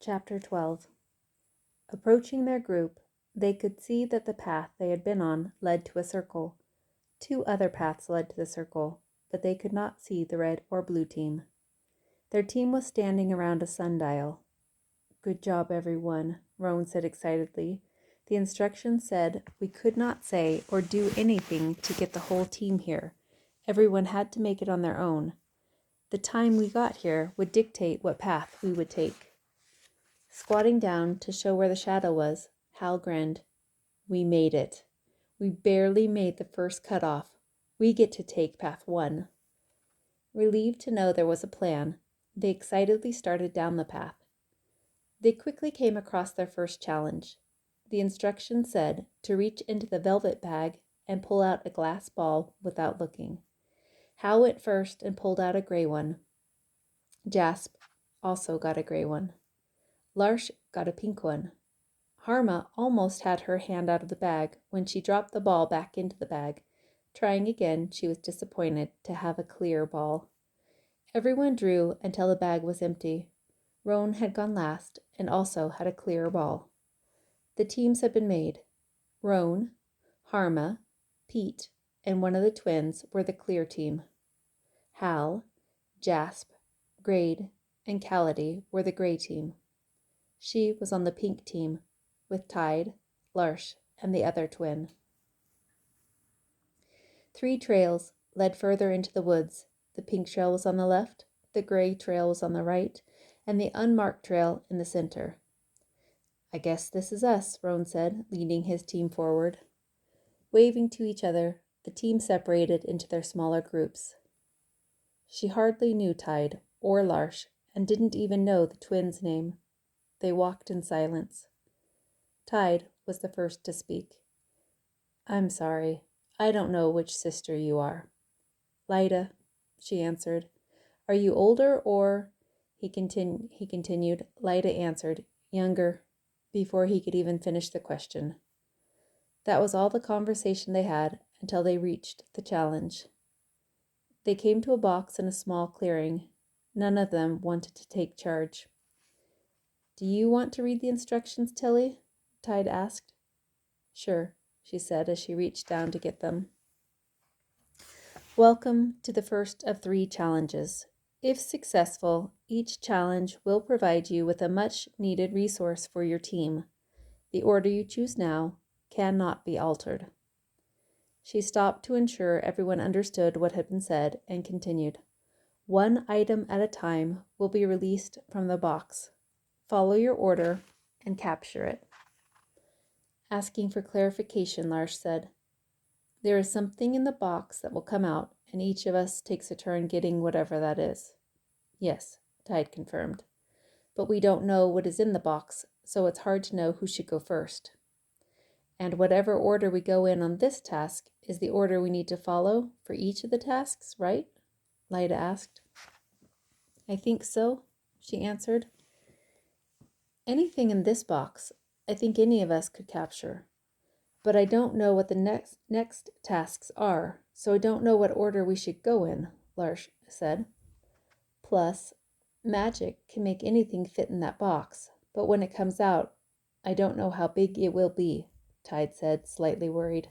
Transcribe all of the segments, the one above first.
Chapter 12. Approaching their group, they could see that the path they had been on led to a circle. 2 other paths led to the circle, but they could not see the red or blue team. Their team was standing around a sundial. "Good job, everyone," Roan said excitedly. "The instructions said we could not say or do anything to get the whole team here. Everyone had to make it on their own. The time we got here would dictate what path we would take." Squatting down to show where the shadow was, Hal grinned. "We made it. We barely made the first cutoff. We get to take path 1. Relieved to know there was a plan, they excitedly started down the path. They quickly came across their first challenge. The instructions said to reach into the velvet bag and pull out a glass ball without looking. Hal went first and pulled out a gray one. Jasp also got a gray one. Larsh got a pink one. Harma almost had her hand out of the bag when she dropped the ball back into the bag. Trying again, she was disappointed to have a clear ball. Everyone drew until the bag was empty. Roan had gone last and also had a clear ball. The teams had been made. Roan, Harma, Pete, and one of the twins were the clear team. Hal, Jasp, Grade, and Callady were the gray team. She was on the pink team, with Tide, Larsh, and the other twin. 3 trails led further into the woods. The pink trail was on the left, the gray trail was on the right, and the unmarked trail in the center. "I guess this is us," Roan said, leading his team forward. Waving to each other, the team separated into their smaller groups. She hardly knew Tide or Larsh and didn't even know the twins' name. They walked in silence. Tide was the first to speak. "I'm sorry. I don't know which sister you are." "Lyda," she answered. "Are you older or—" He continued. Lyda answered, "Younger," before he could even finish the question. That was all the conversation they had until they reached the challenge. They came to a box in a small clearing. None of them wanted to take charge. "Do you want to read the instructions, Tilly?" Tide asked. "Sure," she said as she reached down to get them. "Welcome to the first of 3 challenges. If successful, each challenge will provide you with a much-needed resource for your team. The order you choose now cannot be altered." She stopped to ensure everyone understood what had been said and continued. "1 item at a time will be released from the box. Follow your order and capture it." Asking for clarification, Larsh said, "There is something in the box that will come out, and each of us takes a turn getting whatever that is." "Yes," Tide confirmed. "But we don't know what is in the box, so it's hard to know who should go first." "And whatever order we go in on this task is the order we need to follow for each of the tasks, right?" Lyda asked. "I think so," she answered. "Anything in this box, I think any of us could capture. But I don't know what the next tasks are, so I don't know what order we should go in," Larsh said. "Plus, magic can make anything fit in that box, but when it comes out, I don't know how big it will be," Tide said, slightly worried.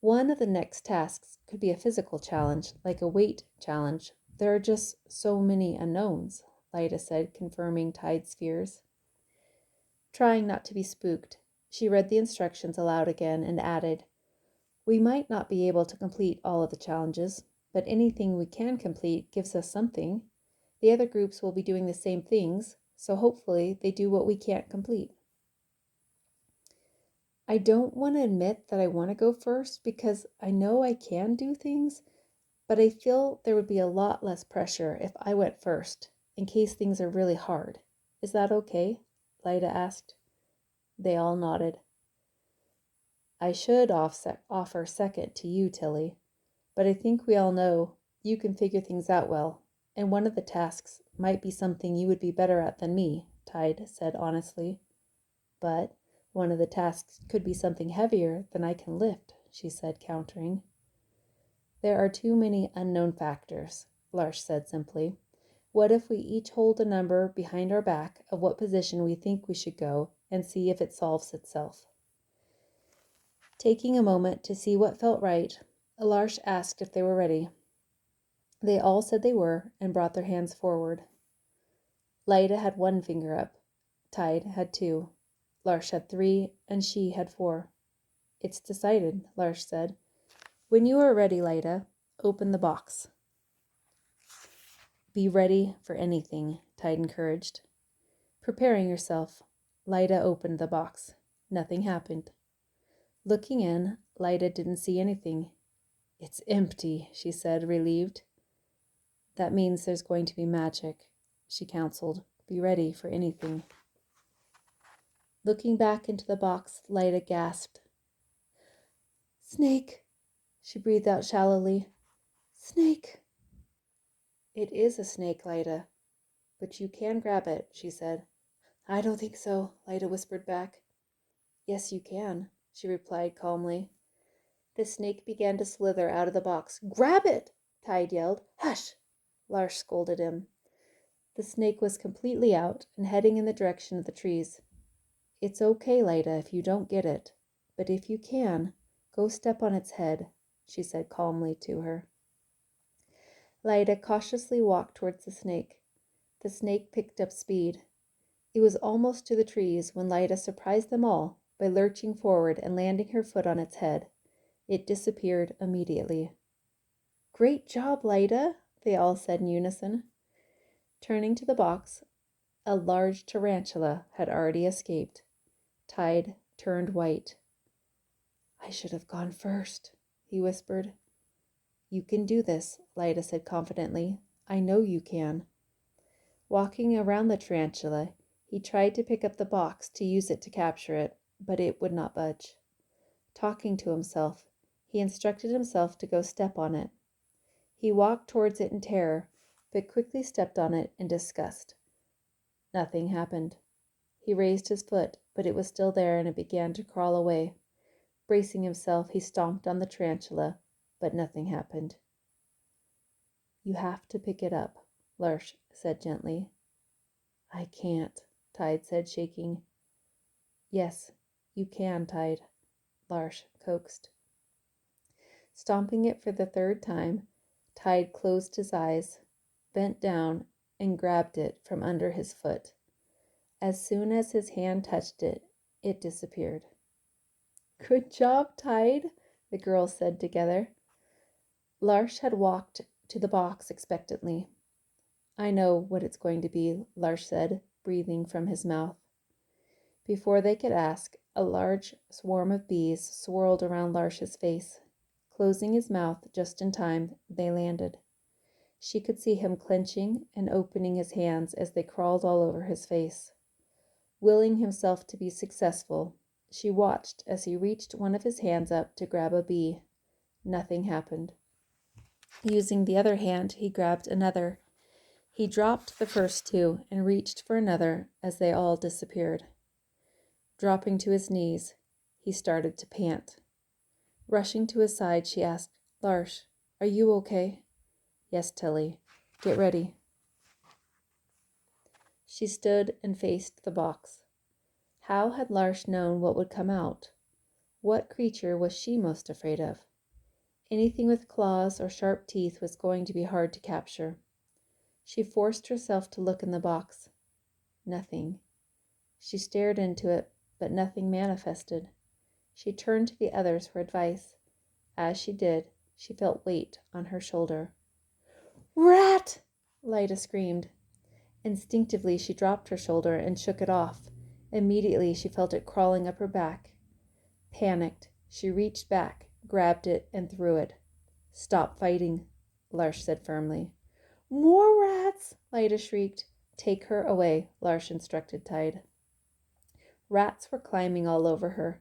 "One of the next tasks could be a physical challenge, like a weight challenge. There are just so many unknowns," Lyda said, confirming Tide's fears. Trying not to be spooked, she read the instructions aloud again and added, "We might not be able to complete all of the challenges, but anything we can complete gives us something. The other groups will be doing the same things, so hopefully they do what we can't complete." "I don't want to admit that I want to go first because I know I can do things, but I feel there would be a lot less pressure if I went first, in case things are really hard. Is that okay?" Lyda asked. They all nodded. "I should offer second to you, Tilly, but I think we all know you can figure things out well, and one of the tasks might be something you would be better at than me," Tide said honestly. "But one of the tasks could be something heavier than I can lift," she said, countering. "There are too many unknown factors," Larsh said simply. What if we each hold a number behind our back of what position we think we should go and see if it solves itself? Taking a moment to see what felt right, Lars asked if they were ready. They all said they were and brought their hands forward. Lyda had one finger up. Tide had two. Lars had three, and she had four. It's decided, Lars said. When you are ready, Lyda, open the box. Be ready for anything, Tide encouraged. Preparing yourself, Lyda opened the box. Nothing happened. Looking in, Lyda didn't see anything. It's empty, she said, relieved. That means there's going to be magic, she counseled. Be ready for anything. Looking back into the box, Lyda gasped. Snake, she breathed out shallowly. Snake. It is a snake, Lyda, but you can grab it, she said. I don't think so, Lyda whispered back. Yes, you can, she replied calmly. The snake began to slither out of the box. Grab it, Tide yelled. Hush, Lars scolded him. The snake was completely out and heading in the direction of the trees. It's okay, Lyda, if you don't get it, but if you can, go step on its head, she said calmly to her. Lyda cautiously walked towards the snake. The snake picked up speed. It was almost to the trees when Lyda surprised them all by lurching forward and landing her foot on its head. It disappeared immediately. Great job, Lyda, they all said in unison. Turning to the box, a large tarantula had already escaped. Tide turned white. I should have gone first, he whispered. You can do this, Lyda said confidently. I know you can. Walking around the tarantula, he tried to pick up the box to use it to capture it, but it would not budge. Talking to himself, he instructed himself to go step on it. He walked towards it in terror, but quickly stepped on it in disgust. Nothing happened. He raised his foot, but it was still there and it began to crawl away. Bracing himself, he stomped on the tarantula, but nothing happened. You have to pick it up, Lars said gently. I can't, Tide said, shaking. Yes, you can, Tide, Lars coaxed. Stomping it for the third time, Tide closed his eyes, bent down, and grabbed it from under his foot. As soon as his hand touched it, it disappeared. Good job, Tide, the girls said together. Lars had walked to the box expectantly. I know what it's going to be, Lars said, breathing from his mouth. Before they could ask, a large swarm of bees swirled around Lars's face. Closing his mouth just in time, they landed. She could see him clenching and opening his hands as they crawled all over his face. Willing himself to be successful, she watched as he reached one of his hands up to grab a bee. Nothing happened. Using the other hand, he grabbed another. He dropped the first two and reached for another as they all disappeared. Dropping to his knees, he started to pant. Rushing to his side, she asked, Lars, are you okay? Yes, Tilly. Get ready. She stood and faced the box. How had Lars known what would come out? What creature was she most afraid of? Anything with claws or sharp teeth was going to be hard to capture. She forced herself to look in the box. Nothing. She stared into it, but nothing manifested. She turned to the others for advice. As she did, she felt weight on her shoulder. Rat! Lyda screamed. Instinctively, she dropped her shoulder and shook it off. Immediately, she felt it crawling up her back. Panicked, she reached back, grabbed it, and threw it. Stop fighting, Lars said firmly. More rats, Lyda shrieked. Take her away, Lars instructed Tide. Rats were climbing all over her.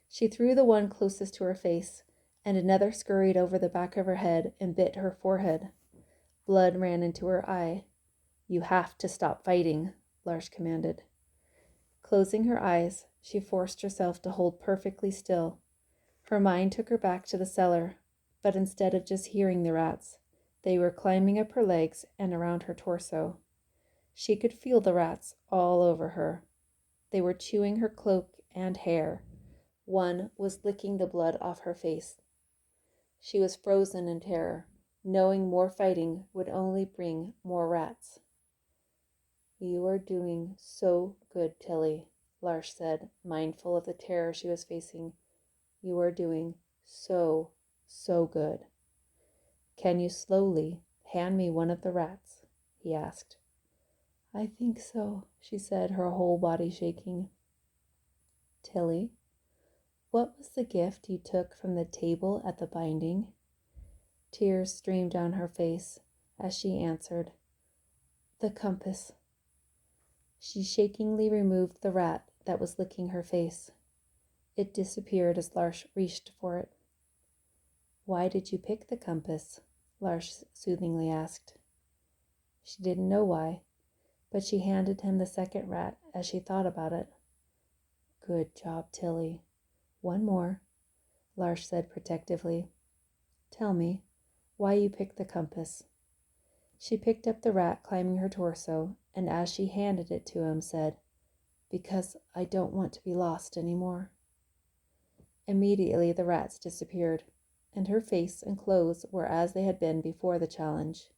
She threw the one closest to her face, and another scurried over the back of her head and bit her forehead. Blood ran into her eye. You have to stop fighting, Lars commanded. Closing her eyes, she forced herself to hold perfectly still. Her mind took her back to the cellar, but instead of just hearing the rats, They were climbing up her legs and around her torso. She could feel the rats all over her. They were chewing her cloak and hair. One was licking the blood off her face. She was frozen in terror, knowing more fighting would only bring more rats. "You are doing so good, Tilly," Larsh said, mindful of the terror she was facing. "You are doing so good." "Can you slowly hand me one of the rats?" he asked. "I think so," she said, her whole body shaking. "Tilly, what was the gift you took from the table at the binding?" Tears streamed down her face as she answered, "The compass." She shakingly removed the rat that was licking her face. It disappeared as Larsh reached for it. "Why did you pick the compass?" Larsh soothingly asked. She didn't know why, but she handed him the second rat as she thought about it. "Good job, Tilly. One more," Larsh said protectively. "Tell me why you picked the compass." She picked up the rat climbing her torso, and as she handed it to him, said, "Because I don't want to be lost anymore." Immediately the rats disappeared, and her face and clothes were as they had been before the challenge.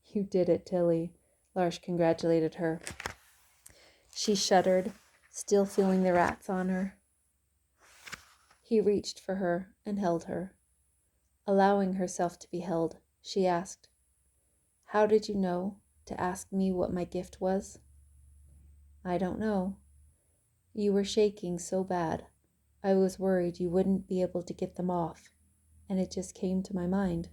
"You did it, Tilly," Larsh congratulated her. She shuddered, still feeling the rats on her. He reached for her and held her. Allowing herself to be held, she asked, "How did you know to ask me what my gift was?" "I don't know. You were shaking so bad. I was worried you wouldn't be able to get them off, and it just came to my mind."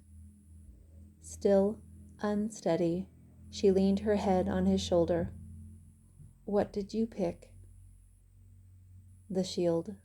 Still unsteady, she leaned her head on his shoulder. "What did you pick?" "The shield,"